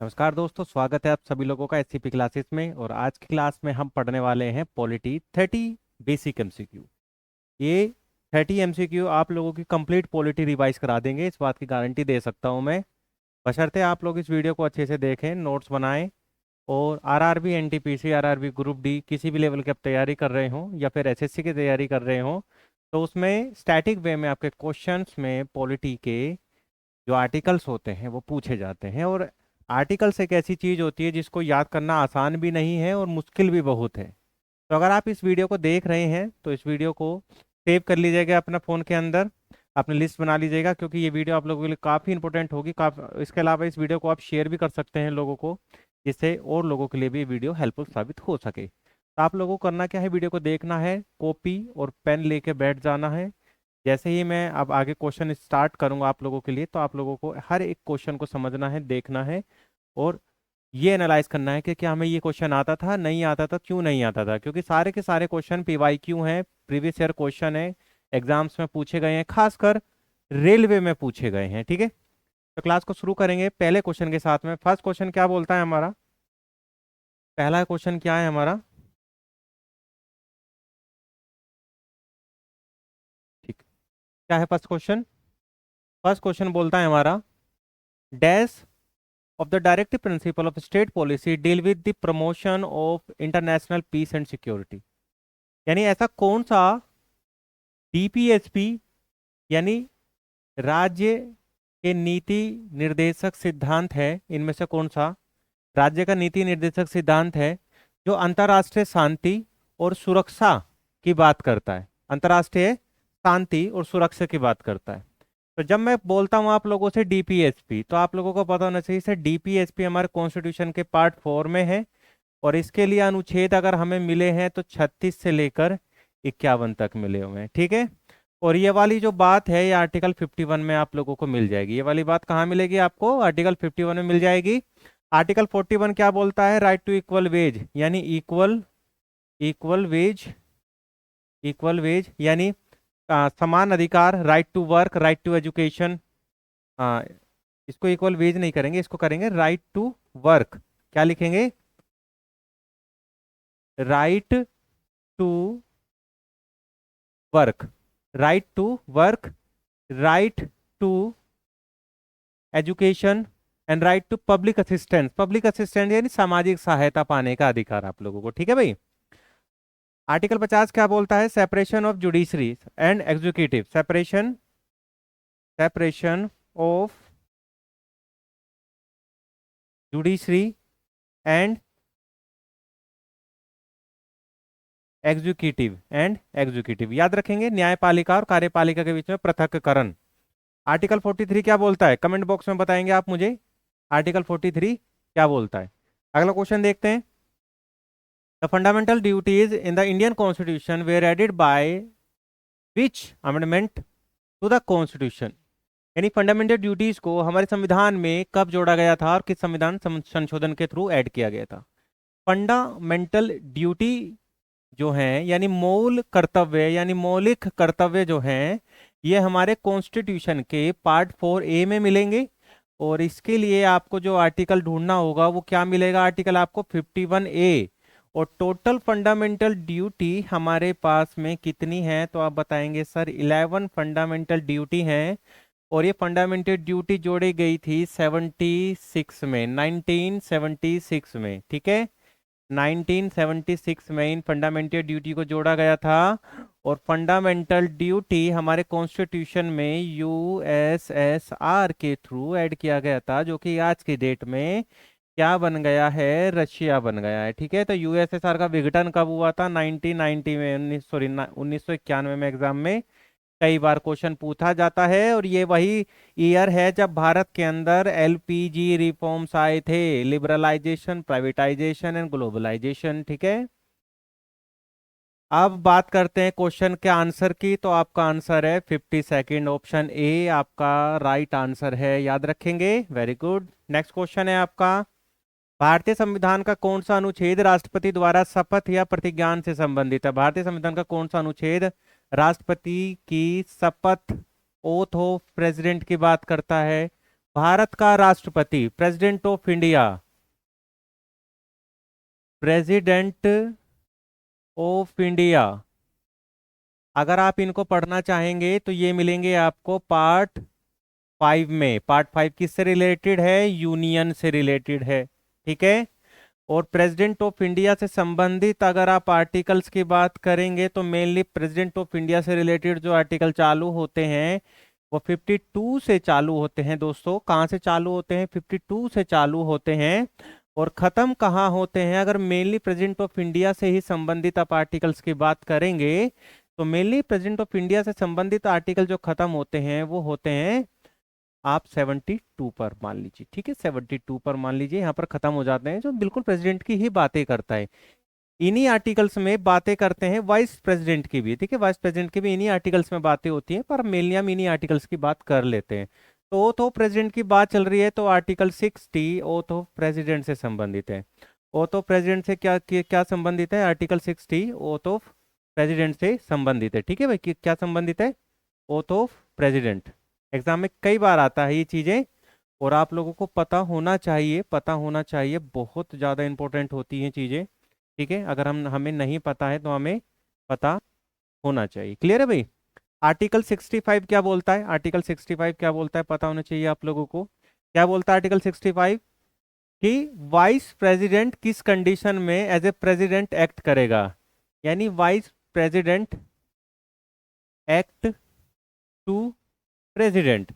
नमस्कार दोस्तों, स्वागत है आप सभी लोगों का एससीपी क्लासेस में। और आज की क्लास में हम पढ़ने वाले हैं पॉलिटी 30 बेसिक एमसीक्यू। ये 30 एमसीक्यू आप लोगों की कंप्लीट पॉलिटी रिवाइज करा देंगे, इस बात की गारंटी दे सकता हूं मैं। बशर्ते आप लोग इस वीडियो को अच्छे से देखें, नोट्स बनाएं। और RRB, NTPC, RRB group D किसी भी लेवल की आप तैयारी कर रहे हो या फिर एसएससी की तैयारी कर रहे हो, तो उसमें स्टैटिक वे में आपके क्वेश्चंस में पॉलिटी के जो आर्टिकल्स होते हैं वो पूछे जाते हैं। और आर्टिकल्स एक ऐसी चीज होती है जिसको याद करना आसान भी नहीं है और मुश्किल भी बहुत है। तो अगर आप इस वीडियो को देख रहे हैं तो इस वीडियो को सेव कर लीजिएगा अपना फ़ोन के अंदर, अपनी लिस्ट बना लीजिएगा, क्योंकि ये वीडियो आप लोगों के लिए काफ़ी इंपॉर्टेंट होगी। इसके अलावा इस वीडियो को आप शेयर भी कर सकते हैं लोगों को, जिससे और लोगों के लिए भी वीडियो हेल्पफुल साबित हो सके। तो आप लोगों को करना क्या है, वीडियो को देखना है, कॉपी और पेन लेके बैठ जाना है। जैसे ही मैं अब आगे क्वेश्चन स्टार्ट करूंगा आप लोगों के लिए, तो आप लोगों को हर एक क्वेश्चन को समझना है, देखना है और ये एनालाइज करना है कि क्या हमें ये क्वेश्चन आता था, नहीं आता था, क्यों नहीं आता था। क्योंकि सारे के सारे क्वेश्चन पीवाईक्यू हैं, प्रीवियस ईयर क्वेश्चन है, एग्जाम्स में पूछे गए हैं, खासकर रेलवे में पूछे गए हैं। ठीक है, तो क्लास को शुरू करेंगे पहले क्वेश्चन के साथ में। फर्स्ट क्वेश्चन क्या बोलता है हमारा, पहला क्वेश्चन क्या है हमारा। ठीक, क्या है फर्स्ट क्वेश्चन। फर्स्ट क्वेश्चन बोलता है हमारा, dash of the directive principle of state policy deal with the promotion of international peace and security। यानी ऐसा कौन सा डीपीएसपी यानी राज्य के नीति निर्देशक सिद्धांत है, इनमें से कौन सा राज्य का नीति निर्देशक सिद्धांत है जो अंतर्राष्ट्रीय शांति और सुरक्षा की बात करता है, अंतर्राष्ट्रीय शांति और सुरक्षा की बात करता है। तो जब मैं बोलता हूं आप लोगों से डीपीएसपी, तो आप लोगों को पता होना चाहिए सर डीपीएसपी हमारे कॉन्स्टिट्यूशन के पार्ट 4 में है। और इसके लिए अनुच्छेद अगर हमें मिले हैं तो 36 से लेकर 51 तक मिले हुए हैं। ठीक है, और ये वाली जो बात है ये आर्टिकल 51 में आप लोगों को मिल जाएगी। ये वाली बात कहाँ मिलेगी आपको, आर्टिकल 51 में मिल जाएगी। आर्टिकल 41 क्या बोलता है, राइट टू इक्वल वेज, यानी equal equal wage, equal wage यानी समान अधिकार, right to work, right to education. हाँ, इसको इक्वल वेज नहीं करेंगे, इसको करेंगे राइट टू वर्क। क्या लिखेंगे, right to work, right to work, right to education and right to public assistance. Public assistance यानी सामाजिक सहायता पाने का अधिकार आप लोगों को। ठीक है भाई। आर्टिकल 50 क्या बोलता है, separation of judiciary and executive, separation separation of judiciary and executive याद रखेंगे, न्यायपालिका और कार्यपालिका के बीच में पृथक्करण। आर्टिकल 43 क्या बोलता है, कमेंट बॉक्स में बताएंगे आप मुझे, आर्टिकल 43 क्या बोलता है। अगला क्वेश्चन देखते हैं, the fundamental duties in the Indian constitution were added by which amendment to the constitution. यानी फंडामेंटल ड्यूटीज को हमारे संविधान में कब जोड़ा गया था और किस संविधान संशोधन के थ्रू ऐड किया गया था। फंडामेंटल ड्यूटी जो है यानी मूल कर्तव्य यानी मौलिक कर्तव्य जो हैं, ये हमारे कॉन्स्टिट्यूशन के पार्ट 4A में मिलेंगे। और इसके लिए आपको जो आर्टिकल ढूंढना होगा वो क्या मिलेगा, आर्टिकल आपको 51A। और टोटल फंडामेंटल ड्यूटी हमारे पास में कितनी है, तो आप बताएंगे सर 11 फंडामेंटल ड्यूटी हैं। और ये फंडामेंटल ड्यूटी जोड़ी गई थी 76 में, 1976 में। ठीक है, 1976 में इन फंडामेंटल ड्यूटी को जोड़ा गया था। और फंडामेंटल ड्यूटी हमारे कॉन्स्टिट्यूशन में यूएसएसआर के थ्रू ऐड किया गया था, जो कि आज की डेट में क्या बन गया है, रशिया बन गया है। ठीक है, तो यूएसएसआर का विघटन कब हुआ था, 1990 में, 1991 में। एग्जाम में कई बार क्वेश्चन पूछा जाता है, और ये वही ईयर है जब भारत के अंदर एलपीजी रिफॉर्म्स आए थे, लिबरलाइजेशन, प्राइवेटाइजेशन एंड ग्लोबलाइजेशन। ठीक है, अब बात करते हैं क्वेश्चन के आंसर की। तो आपका आंसर है 52nd, ऑप्शन ए आपका राइट आंसर है, याद रखेंगे। Very good. नेक्स्ट क्वेश्चन है आपका, भारतीय संविधान का कौन सा अनुच्छेद राष्ट्रपति द्वारा शपथ या प्रतिज्ञान से संबंधित है। भारतीय संविधान का कौन सा अनुच्छेद राष्ट्रपति की शपथ, ओथ ऑफ प्रेसिडेंट की बात करता है, भारत का राष्ट्रपति, president of India, president of India. अगर आप इनको पढ़ना चाहेंगे तो ये मिलेंगे आपको पार्ट 5 में। पार्ट 5 किससे रिलेटेड है? यूनियन से रिलेटेड है, ठीक है। और प्रेसिडेंट ऑफ इंडिया से संबंधित अगर आप आर्टिकल्स की बात करेंगे तो मेनली प्रेसिडेंट ऑफ इंडिया से रिलेटेड जो आर्टिकल चालू होते हैं वो 52 से चालू होते हैं दोस्तों। कहाँ से चालू होते हैं? 52 से चालू होते हैं। और खत्म कहाँ होते हैं? अगर मेनली प्रेसिडेंट ऑफ इंडिया से ही संबंधित आप आर्टिकल्स की बात करेंगे तो मेनली प्रेसिडेंट ऑफ इंडिया से संबंधित आर्टिकल जो खत्म होते हैं वो होते हैं आप 72 पर मान लीजिए, ठीक है। 72 पर मान लीजिए यहाँ पर खत्म हो जाते हैं, जो बिल्कुल प्रेसिडेंट की ही बातें करता है। इन्हीं आर्टिकल्स में बातें करते हैं वाइस प्रेसिडेंट की भी, ठीक है। वाइस प्रेसिडेंट की भी इन्हीं आर्टिकल्स में बातें होती हैं, पर मेनली हम इन्हीं आर्टिकल्स की बात कर लेते हैं। तो ओथ ऑफ प्रेसिडेंट की बात चल रही है तो आर्टिकल 60 ओथ ऑफ प्रेसिडेंट से संबंधित है। ओथ ऑफ प्रेसिडेंट से क्या संबंधित है? आर्टिकल 60 ओथ ऑफ प्रेसिडेंट से संबंधित है, ठीक है भाई। क्या संबंधित है? Oath of president. एग्जाम में कई बार आता है ये चीजें, और आप लोगों को पता होना चाहिए, पता होना चाहिए। बहुत ज्यादा इंपॉर्टेंट होती हैं चीजें, ठीक है। अगर हमें नहीं पता है तो हमें पता होना चाहिए। क्लियर है भाई? आर्टिकल 65 क्या बोलता है? आर्टिकल 65 क्या बोलता है पता होना चाहिए आप लोगों को। क्या बोलता है आर्टिकल 65? कि वाइस प्रेसिडेंट किस कंडीशन में एज ए प्रेसिडेंट एक्ट करेगा, यानी vice president act to president,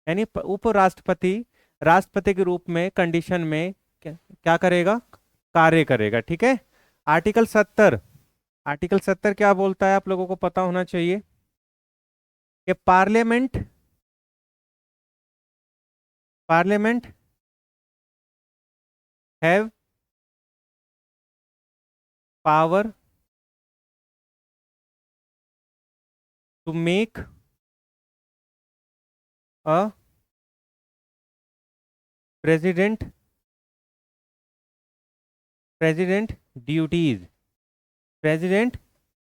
यानी उपराष्ट्रपति राष्ट्रपति के रूप में कंडीशन में क्या करेगा? कार्य करेगा, ठीक है। आर्टिकल 70, आर्टिकल 70 क्या बोलता है आप लोगों को पता होना चाहिए कि parliament parliament have power to make a president president duties, president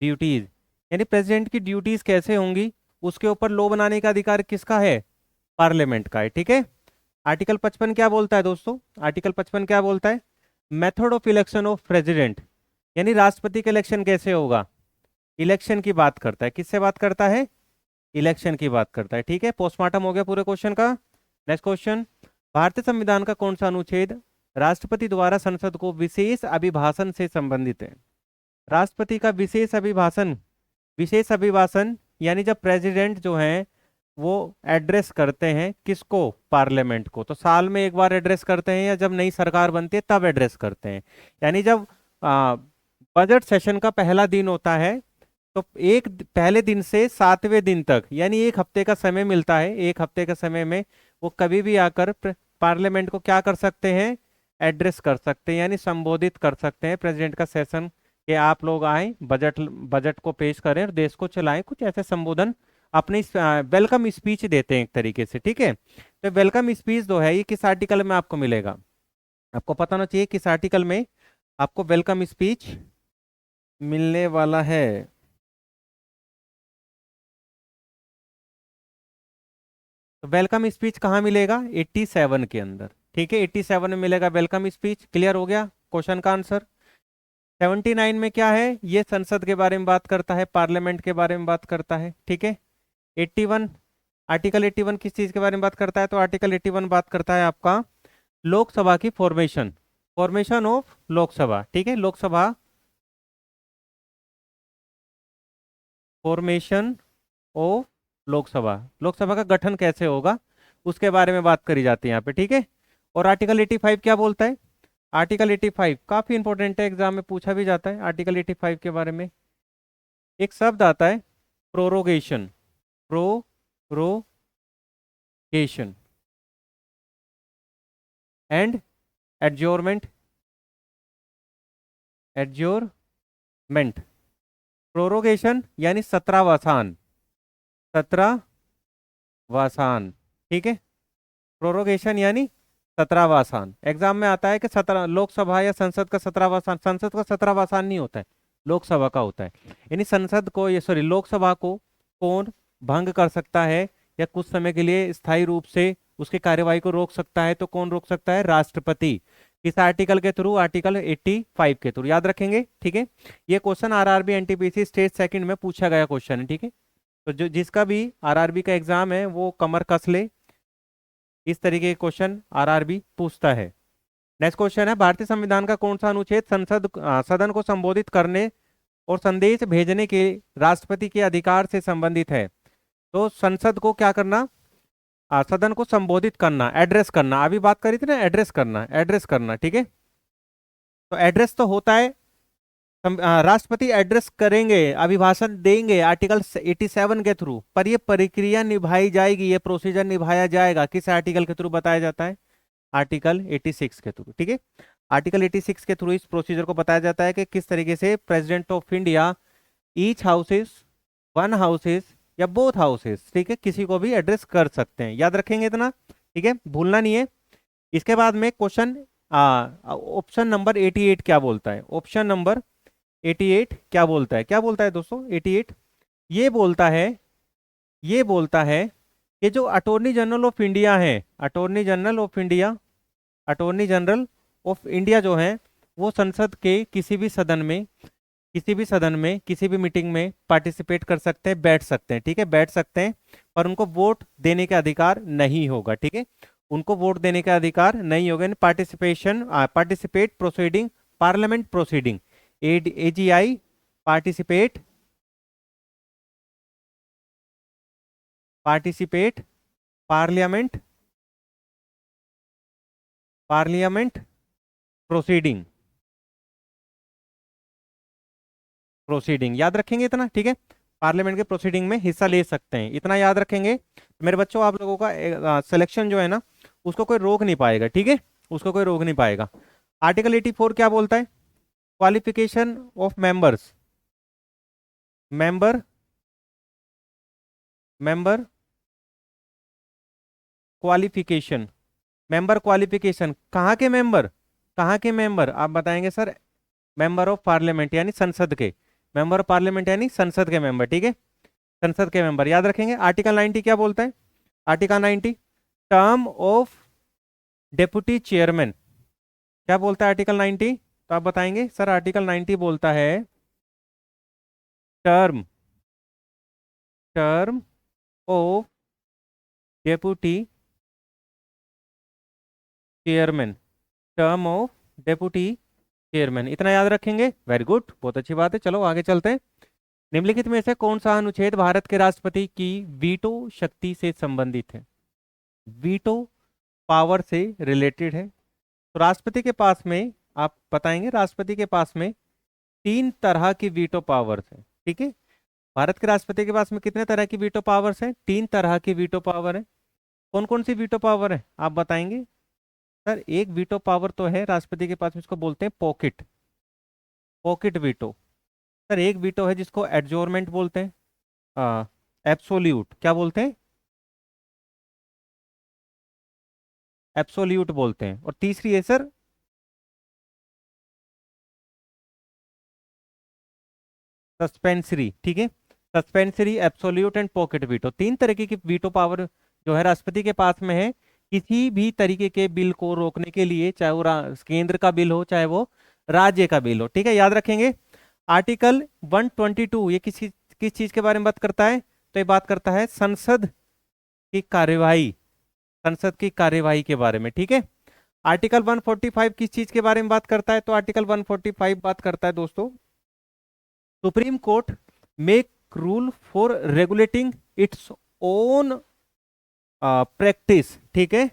duties, यानी प्रेसिडेंट की ड्यूटीज कैसे होंगी उसके ऊपर लॉ बनाने का अधिकार किसका है? पार्लियामेंट का है, ठीक है। आर्टिकल 55 क्या बोलता है दोस्तों? आर्टिकल 55 क्या बोलता है? Method of election of president, यानी राष्ट्रपति का इलेक्शन कैसे होगा? इलेक्शन की बात करता है। किससे बात करता है? इलेक्शन की बात करता है, ठीक है। पोस्टमार्टम हो गया पूरे क्वेश्चन का। नेक्स्ट क्वेश्चन, भारतीय संविधान का कौन सा अनुच्छेद राष्ट्रपति द्वारा संसद को विशेष अभिभाषण से संबंधित है? राष्ट्रपति का विशेष अभिभाषण, विशेष अभिभाषण यानी जब प्रेसिडेंट जो है वो एड्रेस करते हैं किसको? पार्लियामेंट को। तो साल में एक बार एड्रेस करते हैं या जब नई सरकार बनती है तब एड्रेस करते हैं। यानी जब बजट सेशन का पहला दिन होता है तो पहले दिन से 7वें दिन तक यानी एक हफ्ते का समय मिलता है। एक हफ्ते के समय में वो कभी भी आकर पार्लियामेंट को क्या कर सकते हैं? एड्रेस कर सकते हैं, यानी संबोधित कर सकते हैं प्रेसिडेंट का सेशन कि आप लोग आए, बजट बजट को पेश करें और देश को चलाएं, कुछ ऐसे संबोधन अपनी वेलकम स्पीच देते हैं एक तरीके से, ठीक है। तो वेलकम स्पीच जो है ये किस आर्टिकल में आपको मिलेगा? आपको पता होना चाहिए किस आर्टिकल में आपको वेलकम स्पीच मिलने वाला है। तो वेलकम स्पीच कहाँ मिलेगा? 87 के अंदर, ठीक है। 87 में मिलेगा वेलकम स्पीच। क्लियर हो गया क्वेश्चन का आंसर। 79 में क्या है? ये संसद के बारे में बात करता है, पार्लियामेंट के बारे में बात करता है, ठीक है। 81, आर्टिकल 81 किस चीज के बारे में बात करता है? तो आर्टिकल 81 बात करता है आपका लोकसभा की फॉर्मेशन, फॉर्मेशन ऑफ लोकसभा, ठीक है। लोकसभा, फॉर्मेशन ऑफ लोकसभा, लोकसभा का गठन कैसे होगा उसके बारे में बात करी जाती है यहाँ पे, ठीक है। और आर्टिकल 85 क्या बोलता है? आर्टिकल 85 काफी इंपॉर्टेंट है, एग्जाम में पूछा भी जाता है। आर्टिकल 85 के बारे में एक शब्द आता है प्रोरोगेशन, प्रोरोगेशन एंड एडजोरमेंट, एडजोरमेंट। प्रोरोगेशन यानी 17वासान, 17वासान, ठीक है। प्रोरोगेशन यानी 17वासान। एग्जाम में आता है कि 17 लोकसभा या संसद का 17वासान, संसद का 17वासान नहीं होता है, लोकसभा का होता है। यानी संसद को ये सॉरी लोकसभा को कौन भंग कर सकता है या कुछ समय के लिए स्थायी रूप से उसकी कार्यवाही को रोक सकता है, तो कौन रोक सकता है? राष्ट्रपति। किस आर्टिकल के थ्रू? आर्टिकल 85 के थ्रू। याद रखेंगे, ठीक है। ये question RRB NTPC state second में पूछा गया क्वेश्चन है, ठीक है। तो जो जिसका भी आरआरबी का एग्जाम है वो कमर कस ले, इस तरीके के क्वेश्चन आरआरबी पूछता है। नेक्स्ट क्वेश्चन है, भारतीय संविधान का कौन सा अनुच्छेद सदन को संबोधित करने और संदेश भेजने के राष्ट्रपति के अधिकार से संबंधित है? तो संसद को क्या करना? सदन को संबोधित करना, एड्रेस करना। अभी बात करी थी ना, एड्रेस करना, एड्रेस करना, ठीक है। तो एड्रेस तो होता है, राष्ट्रपति एड्रेस करेंगे, अभिभाषण देंगे आर्टिकल 87 के थ्रू, पर ये प्रक्रिया निभाई जाएगी, ये प्रोसीजर निभाया जाएगा किस आर्टिकल के थ्रू बताया जाता है? आर्टिकल 86 के थ्रू, ठीक है। आर्टिकल 86 के थ्रू इस प्रोसीजर को बताया जाता है कि किस तरीके से president of India each houses, one houses या बोथ हाउसेस, ठीक है, किसी को भी एड्रेस कर सकते हैं। याद रखेंगे इतना, ठीक है, भूलना नहीं है। इसके बाद में क्वेश्चन ऑप्शन नंबर 88 क्या बोलता है? ऑप्शन नंबर 88 क्या बोलता है? क्या बोलता है दोस्तों 88? ये बोलता है, ये बोलता है कि जो अटॉर्नी जनरल ऑफ इंडिया है, attorney general of India, attorney general of India जो है, वो संसद के किसी भी सदन में, किसी भी सदन में, किसी भी मीटिंग में पार्टिसिपेट कर सकते हैं, बैठ सकते हैं, ठीक है, बैठ सकते हैं, पर उनको वोट देने का अधिकार नहीं होगा, ठीक है। उनको वोट देने का अधिकार नहीं होगा। Participation, participate proceeding, parliament proceeding, AGI, participate, participate parliament, parliament proceeding, proceeding. याद रखेंगे इतना, ठीक है। पार्लियामेंट के प्रोसीडिंग में हिस्सा ले सकते हैं, इतना याद रखेंगे। तो मेरे बच्चों, आप लोगों का सिलेक्शन जो है ना, उसको कोई रोक नहीं पाएगा, ठीक है, उसको कोई रोक नहीं पाएगा। आर्टिकल 84 क्या बोलता है? Qualification of members, member, member qualification, member qualification, कहाँ के मेंबर? कहाँ के मेंबर आप बताएंगे सर? मेंबर ऑफ पार्लियामेंट यानी संसद के, मेंबर ऑफ पार्लियामेंट यानी संसद के मेंबर, ठीक है, संसद के मेंबर। याद रखेंगे। आर्टिकल 90 क्या बोलता है? Article 90 term of deputy chairman, क्या बोलता है आर्टिकल 90? तो आप बताएंगे सर आर्टिकल 90 बोलता है term, term of deputy chairman, term of deputy chairman, इतना याद रखेंगे। वेरी गुड, बहुत अच्छी बात है। चलो आगे चलते हैं। निम्नलिखित में से कौन सा अनुच्छेद भारत के राष्ट्रपति की वीटो शक्ति से संबंधित है? वीटो पावर से रिलेटेड है। तो राष्ट्रपति के पास में, आप बताएंगे, राष्ट्रपति के पास में 3 तरह की वीटो पावर्स है, ठीक है। भारत के राष्ट्रपति के पास में कितने तरह की वीटो पावर्स हैं? 3 तरह की वीटो पावर है। कौन कौन सी वीटो पावर है आप बताएंगे? सर एक वीटो पावर तो है राष्ट्रपति के पास में, इसको बोलते हैं पॉकेट, पॉकेट वीटो। सर एक वीटो है जिसको एडजोर्मेंट बोलते हैं, एब्सोल्यूट क्या बोलते हैं? एब्सोल्यूट बोलते हैं। और तीसरी है सर सस्पेंसरी, ठीक है, suspensory, absolute and pocket veto. 3 तरीके की वीटो पावर जो है राष्ट्रपति के पास में है, किसी भी तरीके के बिल को रोकने के लिए, चाहे वो केंद्र का बिल हो, चाहे वो राज्य का बिल हो, ठीक है, याद रखेंगे। आर्टिकल 122 ये किस चीज के बारे में बात करता है? तो ये बात करता है संसद की कार्यवाही, संसद की कार्यवाही के बारे में, ठीक है। आर्टिकल 145 किस चीज के बारे में बात करता है? तो आर्टिकल 145 बात करता है दोस्तों, supreme court make rule for regulating its own practice, ठीक है,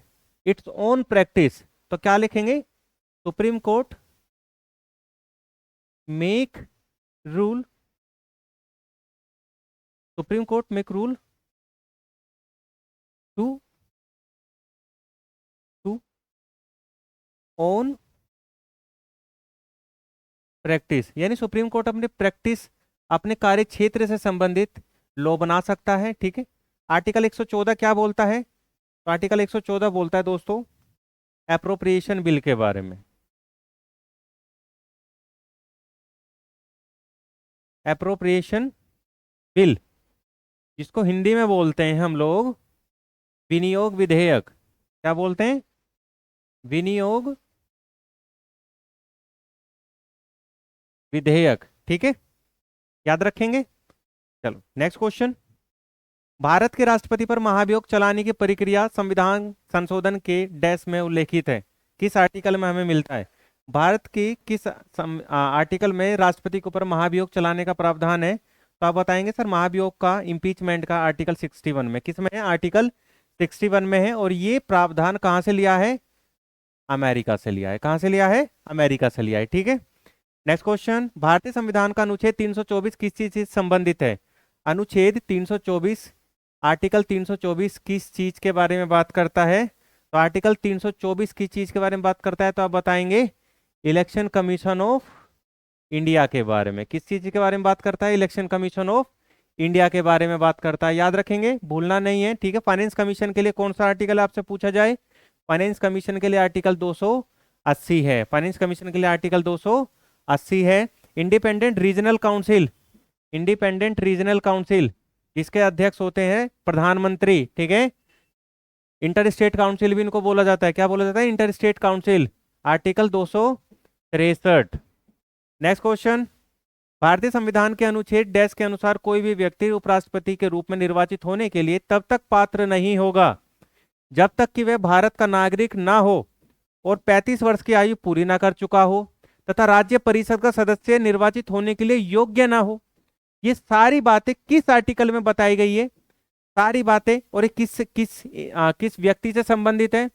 इट्स ओन प्रैक्टिस। तो क्या लिखेंगे? Supreme court make rule, supreme court make rule to to own practice, यानी सुप्रीम कोर्ट अपनी प्रैक्टिस, अपने कार्य क्षेत्र से संबंधित लॉ बना सकता है, ठीक है। आर्टिकल 114 क्या बोलता है? तो आर्टिकल 114 बोलता है दोस्तों एप्रोप्रिएशन बिल के बारे में, एप्रोप्रिएशन बिल, जिसको हिंदी में बोलते हैं हम लोग विनियोग विधेयक, क्या बोलते हैं? विनियोग विधेयक, ठीक है, याद रखेंगे। चलो नेक्स्ट क्वेश्चन। भारत के राष्ट्रपति पर महाभियोग चलाने की प्रक्रिया संविधान संशोधन के डैश में उल्लेखित है? किस आर्टिकल में हमें मिलता है? भारत की किस आर्टिकल में राष्ट्रपति के ऊपर महाभियोग चलाने का प्रावधान है? तो आप बताएंगे सर महाभियोग का, इम्पीचमेंट का आर्टिकल 61 में। किस में है? आर्टिकल 61 में है। और ये प्रावधान कहाँ से लिया है? अमेरिका से लिया है। कहाँ से लिया है? अमेरिका से लिया है, ठीक है। Next question. भारतीय संविधान का अनुच्छेद 324 किस चीज से संबंधित है? अनुच्छेद 324, आर्टिकल 324 किस चीज के बारे में बात करता है? तो आर्टिकल 324 किस चीज के बारे में बात करता है? तो आप बताएंगे इलेक्शन कमीशन ऑफ इंडिया के बारे में। किस चीज के बारे में बात करता है? इलेक्शन कमीशन ऑफ इंडिया के बारे में बात करता है। याद रखेंगे, भूलना नहीं है, ठीक है। फाइनेंस कमीशन के लिए कौन सा आर्टिकल आपसे पूछा जाए? फाइनेंस कमीशन के लिए आर्टिकल 280 है। फाइनेंस कमीशन के लिए आर्टिकल 280 है। Independent regional council, independent regional council जिसके अध्यक्ष होते हैं प्रधानमंत्री, ठीक है। इंटर स्टेट काउंसिल भी इनको बोला जाता है। क्या बोला जाता है? Inter state council, article 263। Next question. भारतीय संविधान के अनुच्छेद डैश के अनुसार कोई भी व्यक्ति उपराष्ट्रपति के रूप में निर्वाचित होने के लिए तब तक पात्र नहीं होगा जब तक कि वह भारत का नागरिक ना हो और 35 वर्ष की आयु पूरी ना कर चुका हो तथा राज्य परिषद का सदस्य निर्वाचित होने के लिए योग्य ना हो। ये सारी बातें किस आर्टिकल में बताई गई है? सारी बातें। और ये किस व्यक्ति से संबंधित है?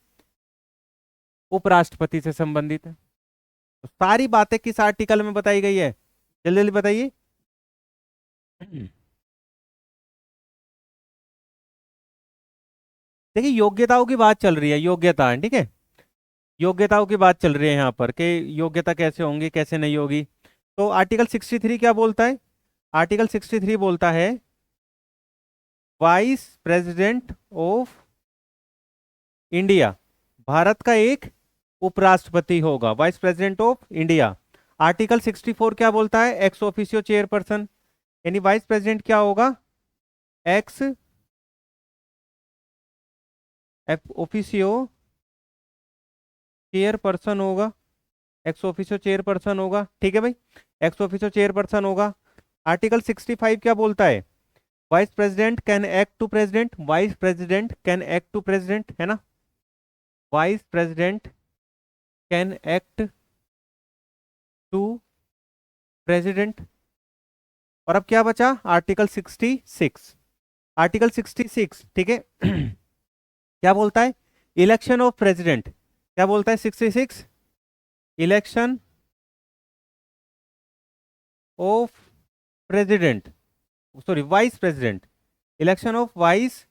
उपराष्ट्रपति से संबंधित है। तो सारी बातें किस आर्टिकल में बताई गई है? जल्दी जल्दी बताइए। देखिए योग्यताओं की बात चल रही है, योग्यता, ठीक है। योग्यताओं की बात चल रही है यहाँ पर कि योग्यता कैसे होंगी कैसे नहीं होगी। तो आर्टिकल 63 क्या बोलता है? आर्टिकल 63 बोलता है vice president of India Bharat का एक उपराष्ट्रपति होगा, vice president of India. Article 64 क्या बोलता है? एक्स ऑफिशियो चेयरपर्सन, यानी वाइस प्रेसिडेंट क्या होगा? एक्स ऑफिशियो चेयरपर्सन होगा, एक्स ऑफिशियो चेयरपर्सन होगा, ठीक है भाई, एक्स ऑफिशियो चेयरपर्सन होगा। आर्टिकल 65 क्या बोलता है? Vice president can act to president, vice president can act to president, है ना। Vice president can act to president. और अब क्या बचा? आर्टिकल 66, आर्टिकल 66, ठीक है। क्या बोलता है? Election of president. क्या बोलता है 66? Election of president, sorry vice president, election of vice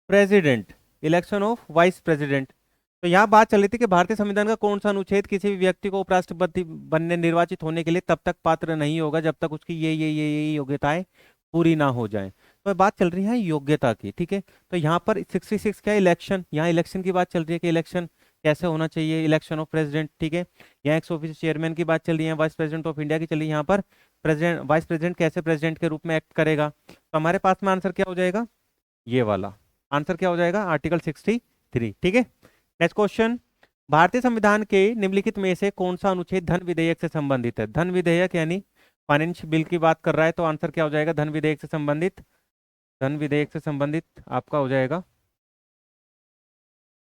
president, election of vice president. तो यहाँ बात चल रही थी कि भारतीय संविधान का कौन सा अनुच्छेद किसी भी व्यक्ति को उपराष्ट्रपति बनने निर्वाचित होने के लिए तब तक पात्र नहीं होगा जब तक उसकी ये योग्यताएं पूरी ना हो जाएं। तो बात चल रही है योग्यता की, ठीक है। तो यहाँ पर 66 क्या? इलेक्शन, यहाँ इलेक्शन की बात चल रही है कि इलेक्शन कैसे होना चाहिए, इलेक्शन ऑफ प्रेसिडेंट, ठीक है। यहाँ एक्स ऑफिस चेयरमैन की बात चल रही है, वाइस प्रेसिडेंट ऑफ इंडिया की चल रही है। यहाँ पर प्रेसिडेंट, वाइस प्रेसिडेंट कैसे प्रेसिडेंट के रूप में एक्ट करेगा। तो हमारे पास में आंसर क्या हो जाएगा? ये वाला आंसर क्या हो जाएगा? आर्टिकल 63, ठीक है। Next question. भारतीय संविधान के निम्नलिखित में से कौन सा अनुच्छेद धन विधेयक से संबंधित है? धन विधेयक यानी फाइनेंस बिल की बात कर रहा है, तो आंसर क्या हो जाएगा? धन विधेयक से संबंधित, धन विधेयक से संबंधित आपका हो जाएगा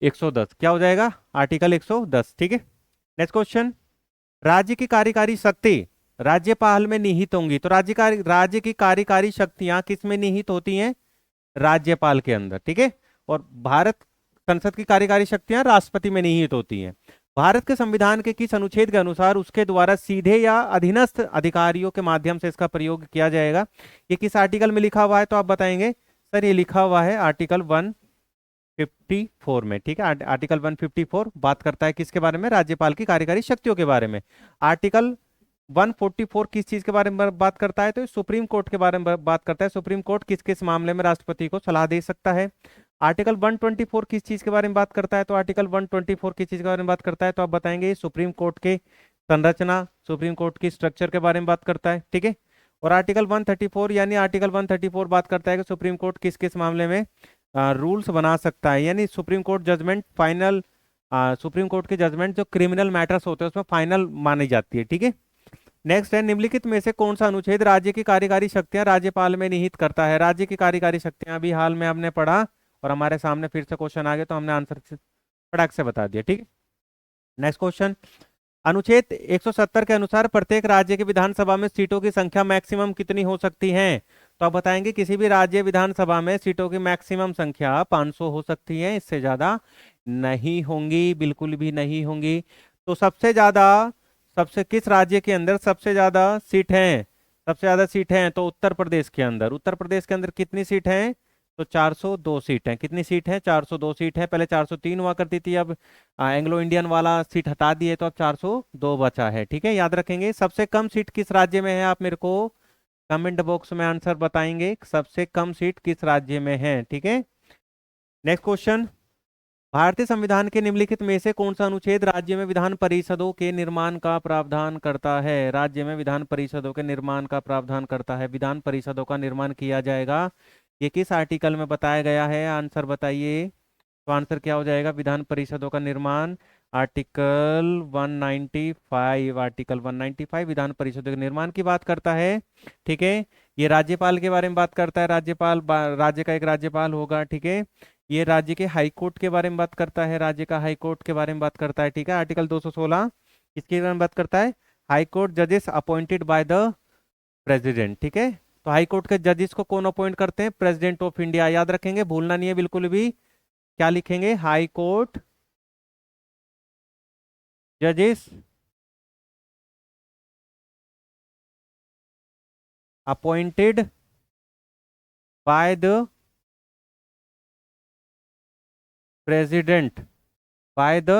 110। क्या हो जाएगा? आर्टिकल 110, ठीक है। Next question. राज्य की कार्यकारी शक्ति राज्यपाल में निहित होंगी, तो राज्य की कार्यकारी शक्तियां किस में निहित होती हैं? राज्यपाल के अंदर, ठीक है। और भारत संसद की कार्यकारी शक्तियां राष्ट्रपति में निहित होती हैं। भारत के संविधान के किस अनुच्छेद के अनुसार उसके द्वारा सीधे या अधीनस्थ अधिकारियों के माध्यम से इसका प्रयोग किया जाएगा? ये किस आर्टिकल में लिखा हुआ है? तो आप बताएंगे सर ये लिखा हुआ है आर्टिकल 154 में, ठीक है। आर्टिकल 154 बात करता है किसके बारे में? राज्यपाल की कार्यकारी शक्तियों के बारे में। आर्टिकल 144 किस चीज के बारे में बात करता है? तो सुप्रीम कोर्ट के बारे में बात करता है। सुप्रीम कोर्ट किस किस मामले में राष्ट्रपति को सलाह दे सकता है। आर्टिकल 124 किस चीज के बारे में बात करता है? तो आर्टिकल 124 किस चीज के बारे में बात करता है? तो आप बताएंगे सुप्रीम कोर्ट के संरचना, सुप्रीम कोर्ट की स्ट्रक्चर के बारे में बात करता है, ठीक है। और आर्टिकल 134 यानी आर्टिकल 134 बात करता है कि सुप्रीम कोर्ट किस किस मामले में रूल्स बना सकता है, यानी supreme court judgment final, supreme court की जजमेंट जो क्रिमिनल मैटर्स होते हैं उसमें फाइनल मानी जाती है, ठीक है। नेक्स्ट है, निम्नलिखित में से कौन सा अनुच्छेद राज्य की कार्यकारी शक्तियां राज्यपाल में निहित करता है? राज्य की कार्यकारी शक्तियां अभी हाल में हमने पढ़ा और हमारे सामने फिर से क्वेश्चन आ गया तो हमने आंसर फटाक से बता दिया, ठीक है। नेक्स्ट क्वेश्चन, अनुच्छेद 170 के अनुसार प्रत्येक राज्य की विधानसभा में सीटों की संख्या मैक्सिमम कितनी हो सकती है? तो आप बताएंगे किसी भी राज्य विधानसभा में सीटों की मैक्सिमम संख्या 500 हो सकती है, इससे ज्यादा नहीं होंगी, बिल्कुल भी नहीं होंगी। तो सबसे ज्यादा, सबसे किस राज्य के अंदर सबसे ज्यादा सीट है? सबसे ज्यादा सीट है तो उत्तर प्रदेश के अंदर। उत्तर प्रदेश के अंदर कितनी सीट है? तो 402 सीट है। कितनी सीट है? 402 सीट है। पहले 403 हुआ करती थी, अब एंग्लो इंडियन वाला सीट हटा दिए तो अब 402 बचा है, ठीक है, याद रखेंगे। सबसे कम सीट किस राज्य में है? आप मेरे को कमेंट बॉक्स में आंसर बताएंगे, सबसे कम सीट किस राज्य में है, ठीक है। नेक्स्ट क्वेश्चन, भारतीय संविधान के निम्नलिखित में से कौन सा अनुच्छेद राज्य में विधान परिषदों के निर्माण का प्रावधान करता है? राज्य में विधान परिषदों के निर्माण का प्रावधान करता है। विधान परिषदों का निर्माण किया जाएगा, ये किस आर्टिकल में बताया गया है? आंसर बताइए। तो आंसर क्या हो जाएगा? विधान परिषदों का निर्माण आर्टिकल 195, आर्टिकल 195 विधान परिषदों के निर्माण की बात करता है, ठीक है। ये राज्यपाल के बारे में बात करता है, राज्यपाल राज्य का एक राज्यपाल होगा, ठीक है। ये राज्य के हाई कोर्ट के बारे में बात करता है, राज्य का हाई कोर्ट के बारे में बात करता है, ठीक है। आर्टिकल 216 इसके बारे में बात करता है, हाई कोर्ट जजेस अपॉइंटेड बाय द प्रेसिडेंट, ठीक है। तो हाई कोर्ट के जजेस को कौन अपॉइंट करते हैं? प्रेसिडेंट ऑफ इंडिया, याद रखेंगे, भूलना नहीं है बिल्कुल भी। क्या लिखेंगे? हाई कोर्ट जजेस appointed by the president, by the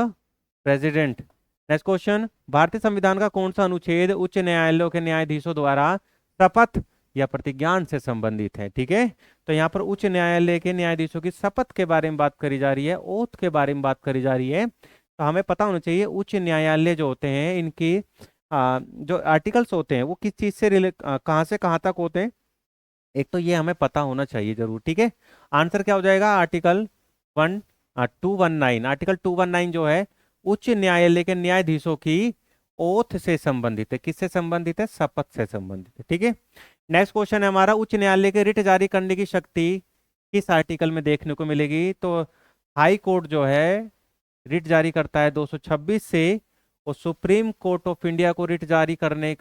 president. Next question, भारतीय संविधान का कौन सा अनुच्छेद उच्च न्यायालयों के न्यायाधीशों द्वारा शपथ या प्रतिज्ञान से संबंधित है, ठीक है। तो यहाँ पर उच्च न्यायालय के न्यायाधीशों की शपथ के बारे में बात करी जा रही है, ओथ के बारे में बात करी जा रही है। तो हमें पता होना चाहिए उच्च न्यायालय जो होते हैं इनकी जो आर्टिकल्स होते हैं वो किस चीज से कहाँ से कहाँ तक होते हैं, एक तो ये हमें पता होना चाहिए जरूर, ठीक है। आंसर क्या हो जाएगा? आर्टिकल 219, आर्टिकल 219 जो है उच्च न्यायालय के न्यायाधीशों की ओथ से संबंधित है। किससे संबंधित है? शपथ से संबंधित है, ठीक है। नेक्स्ट क्वेश्चन है हमारा, उच्च न्यायालय के रिट जारी करने की शक्ति किस आर्टिकल में देखने को मिलेगी? तो हाई कोर्ट जो है रिट जारी करता है 226 से, और सुप्रीम कोर्ट ऑफ इंडिया को रिट जारी करने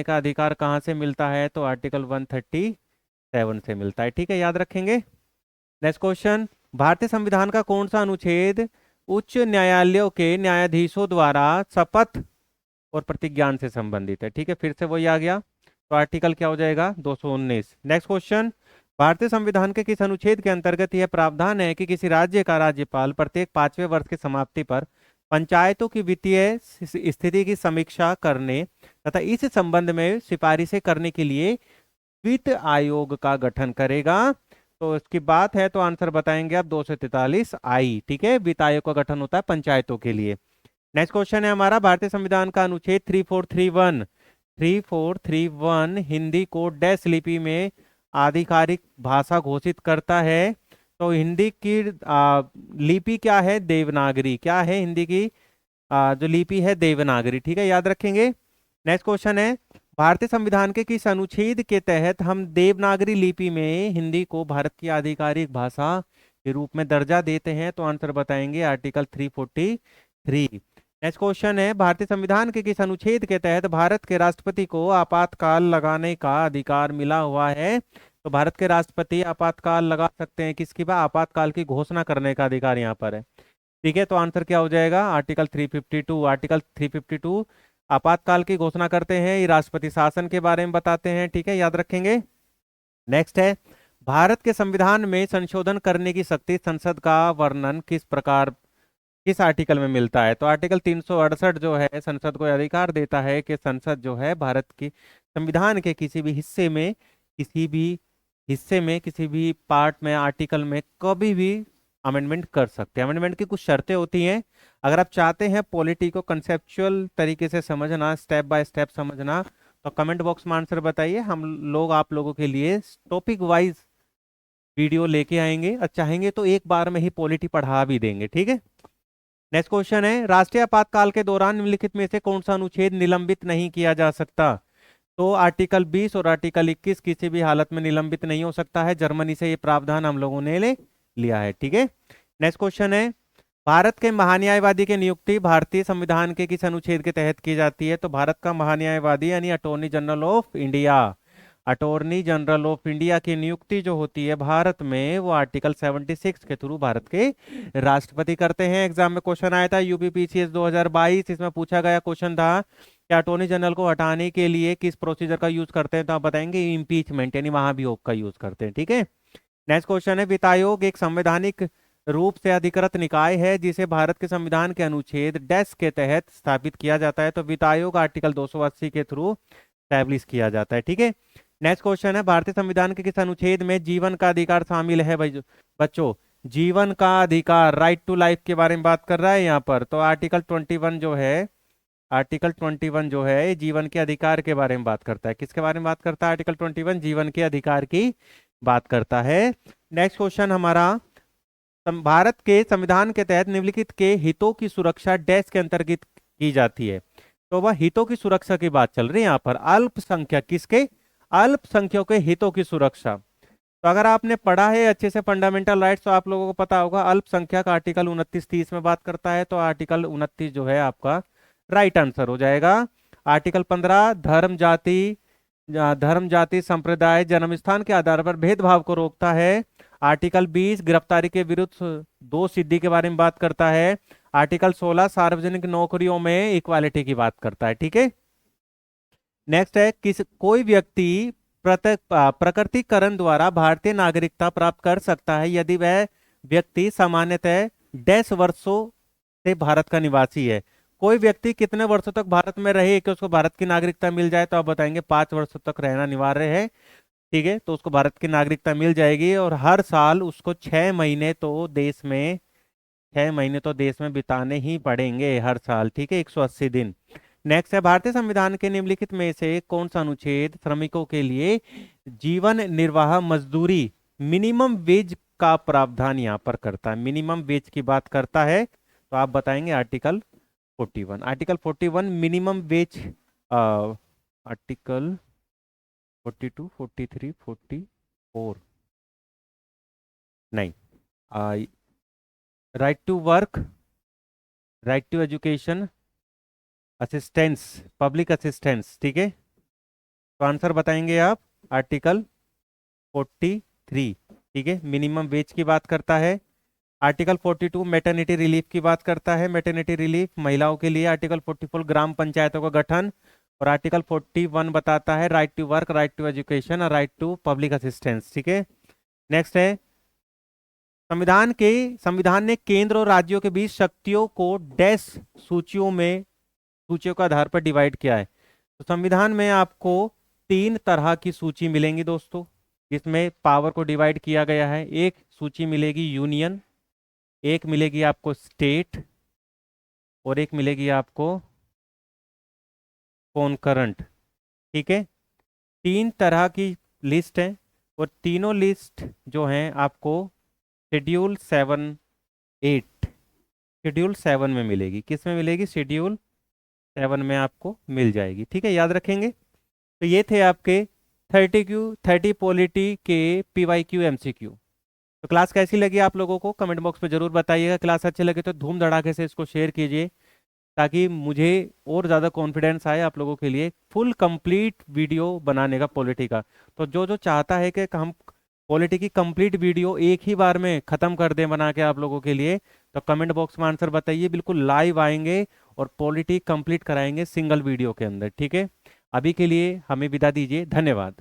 का अधिकार कहाँ से मिलता है? तो आर्टिकल 137 से मिलता है, ठीक है, याद रखेंगे। नेक्स्ट क्वेश्चन, भारतीय संविधान का कौन सा अनुच्छेद उच्च न्यायालयों के न्यायाधीशों द्वारा शपथ और प्रतिज्ञान से संबंधित है? ठीक है, फिर से वही आ गया, तो आर्टिकल क्या हो जाएगा? 219। नेक्स्ट क्वेश्चन, भारतीय संविधान के किस अनुच्छेद के अंतर्गत यह प्रावधान है कि किसी राज्य का राज्यपाल प्रत्येक 5वें वर्ष की समाप्ति पर पंचायतों की वित्तीय स्थिति की समीक्षा करने तथा इस संबंध में सिफारिशें करने के लिए वित्त आयोग का गठन करेगा? तो इसकी बात है तो आंसर बताएंगे आप 243 आई, ठीक है, वित्त आयोग का गठन होता है पंचायतों के लिए। नेक्स्ट क्वेश्चन है हमारा, भारतीय संविधान का अनुच्छेद 3431 हिंदी को डैश लिपि में आधिकारिक भाषा घोषित करता है। तो हिंदी की लिपि क्या है? देवनागरी। क्या है हिंदी की जो लिपि है? देवनागरी, ठीक है, याद रखेंगे। नेक्स्ट क्वेश्चन है, भारतीय संविधान के किस अनुच्छेद के तहत हम देवनागरी लिपि में हिंदी को भारत की आधिकारिक भाषा के रूप में दर्जा देते हैं? तो आंसर बताएंगे आर्टिकल 343। नेक्स्ट क्वेश्चन है, भारतीय संविधान के किस अनुच्छेद के तहत भारत के राष्ट्रपति को आपातकाल लगाने का अधिकार मिला हुआ है? तो भारत के राष्ट्रपति आपातकाल लगा सकते हैं, किसकी बात? आपातकाल की घोषणा करने का अधिकार यहाँ पर है, ठीक है। तो आंसर क्या हो जाएगा? आर्टिकल 352। आर्टिकल 352 आपातकाल की घोषणा करते हैं, ये राष्ट्रपति शासन के बारे में बताते हैं, ठीक है, याद रखेंगे। नेक्स्ट है, भारत के संविधान में संशोधन करने की शक्ति संसद का वर्णन किस प्रकार, किस आर्टिकल में मिलता है? तो आर्टिकल 368 जो है संसद को अधिकार देता है कि संसद जो है भारत की संविधान के किसी भी हिस्से में किसी भी पार्ट में आर्टिकल में कभी भी अमेंडमेंट कर सकते हैं। अमेंडमेंट की कुछ शर्तें होती हैं। अगर आप चाहते हैं पॉलिटी को कंसेप्चुअल तरीके से समझना, स्टेप बाय स्टेप समझना, तो कमेंट बॉक्स में आंसर बताइए, हम लोग आप लोगों के लिए टॉपिक वाइज वीडियो लेके आएंगे और चाहेंगे तो एक बार में ही पॉलिटी पढ़ा भी देंगे, ठीक है। नेक्स्ट क्वेश्चन है, राष्ट्रीय आपातकाल के दौरान निम्नलिखित में से कौन सा अनुच्छेद निलंबित नहीं किया जा सकता? तो आर्टिकल 20 और आर्टिकल 21 किसी भी हालत में निलंबित नहीं हो सकता है। जर्मनी से ये प्रावधान हम लोगों ने ले लिया है, ठीक है। नेक्स्ट क्वेश्चन है, भारत के महान्यायवादी की नियुक्ति भारतीय संविधान के किस अनुच्छेद के तहत की जाती है? तो भारत का महान्यायवादी यानी attorney general of India, attorney general of India की नियुक्ति जो होती है भारत में, वो आर्टिकल 76 के थ्रू भारत के राष्ट्रपति करते हैं। एग्जाम में क्वेश्चन आया था यूपीपीसीएस 2022, इसमें पूछा गया क्वेश्चन था कि अटॉर्नी जनरल को हटाने के लिए किस प्रोसीजर का यूज करते हैं? तो आप बताएंगे इम्पीचमेंट, यानी महाभियोग का यूज करते हैं, ठीक है। नेक्स्ट क्वेश्चन है, वित्त आयोग एक संवैधानिक रूप से अधिकृत निकाय है जिसे भारत के संविधान के अनुच्छेद डैश के तहत स्थापित किया जाता है। तो वित्त आयोग आर्टिकल 280 के थ्रू स्टैब्लिश किया जाता है, ठीक है। नेक्स्ट क्वेश्चन है, भारतीय संविधान के किस अनुच्छेद में जीवन का अधिकार शामिल है? बच्चों, जीवन का अधिकार, राइट टू लाइफ के बारे में बात कर रहा है यहाँ पर। तो आर्टिकल 21 जो है, आर्टिकल 21 जो है जीवन के अधिकार के बारे में बात करता है। किसके बारे में बात करता है? आर्टिकल 21 जीवन के अधिकार की बात करता है। नेक्स्ट क्वेश्चन हमारा, भारत के संविधान के तहत निम्नलिखित के हितों की सुरक्षा डैश के अंतर्गत की जाती है? तो वह हितों की सुरक्षा की बात चल रही है यहाँ पर, अल्पसंख्यक, किसके? अल्पसंख्यकों के हितों की सुरक्षा। तो अगर आपने पढ़ा है अच्छे से फंडामेंटल राइट्स तो आप लोगों को पता होगा अल्पसंख्यक आर्टिकल 29-30 में बात करता है। तो आर्टिकल 29 जो है आपका राइट आंसर हो जाएगा। आर्टिकल 15 धर्म जाति संप्रदाय जन्म स्थान के आधार पर भेदभाव को रोकता है। आर्टिकल 20 गिरफ्तारी के विरुद्ध दो सिद्धि के बारे में बात करता है। आर्टिकल 16 सार्वजनिक नौकरियों में इक्वालिटी की बात करता है, ठीक है। नेक्स्ट है, कोई व्यक्ति प्रकटीकरण द्वारा भारतीय नागरिकता प्राप्त कर सकता है यदि वह व्यक्ति सामान्यतः डैश वर्षों से भारत का निवासी है। कोई व्यक्ति कितने वर्षों तक भारत में रहे कि उसको भारत की नागरिकता मिल जाए? तो आप बताएंगे 5 वर्षों तक रहना अनिवार्य है, ठीक है। तो उसको भारत की नागरिकता मिल जाएगी और हर साल उसको 6 महीने तो देश में 6 महीने तो देश में बिताने ही पड़ेंगे हर साल, ठीक है, 180 दिन। नेक्स्ट है, भारतीय संविधान के निम्नलिखित में से कौन सा अनुच्छेद श्रमिकों के लिए जीवन निर्वाह मजदूरी मिनिमम वेज का प्रावधान यहाँ पर करता है? मिनिमम वेज की बात करता है। तो आप बताएंगे article 41। Article 41 minimum wage, article 42, 43, 44 नहीं, right to work, right to education, assistance, public assistance, ठीक है। तो आंसर बताएंगे आप आर्टिकल 43, ठीक है, मिनिमम वेज की बात करता है। आर्टिकल 42 मैटरनिटी रिलीफ की बात करता है, मैटरनिटी रिलीफ महिलाओं के लिए। आर्टिकल 44 ग्राम पंचायतों का गठन। और आर्टिकल 41 बताता है right to work, right to education और राइट टू पब्लिक असिस्टेंस, ठीक है। नेक्स्ट है, संविधान ने केंद्र और राज्यों के बीच शक्तियों को डैश सूचियों के आधार पर डिवाइड किया है। तो संविधान में आपको 3 तरह की सूची मिलेंगी दोस्तों, जिसमें पावर को डिवाइड किया गया है। एक सूची मिलेगी यूनियन, एक मिलेगी आपको स्टेट और एक मिलेगी आपको कॉन्करेंट, ठीक है। 3 तरह की लिस्ट है और तीनों लिस्ट जो हैं आपको शेड्यूल 7 में मिलेगी। किस में मिलेगी? शेड्यूल 7 में आपको मिल जाएगी, ठीक है, याद रखेंगे। तो ये थे आपके 30 पॉलिटी के PYQ MCQ। तो क्लास कैसी लगी आप लोगों को कमेंट बॉक्स में जरूर बताइएगा। क्लास अच्छी लगे तो धूम धड़ाके से इसको शेयर कीजिए ताकि मुझे और ज़्यादा कॉन्फिडेंस आए आप लोगों के लिए फुल कंप्लीट वीडियो बनाने का पॉलिटी का। तो जो जो चाहता है कि हम पॉलिटी की कंप्लीट वीडियो एक ही बार में ख़त्म कर दें बना के आप लोगों के लिए, तो कमेंट बॉक्स में आंसर बताइए। बिल्कुल लाइव आएंगे और पॉलिटी कंप्लीट कराएंगे सिंगल वीडियो के अंदर, ठीक है। अभी के लिए हमें विदा दीजिए, धन्यवाद।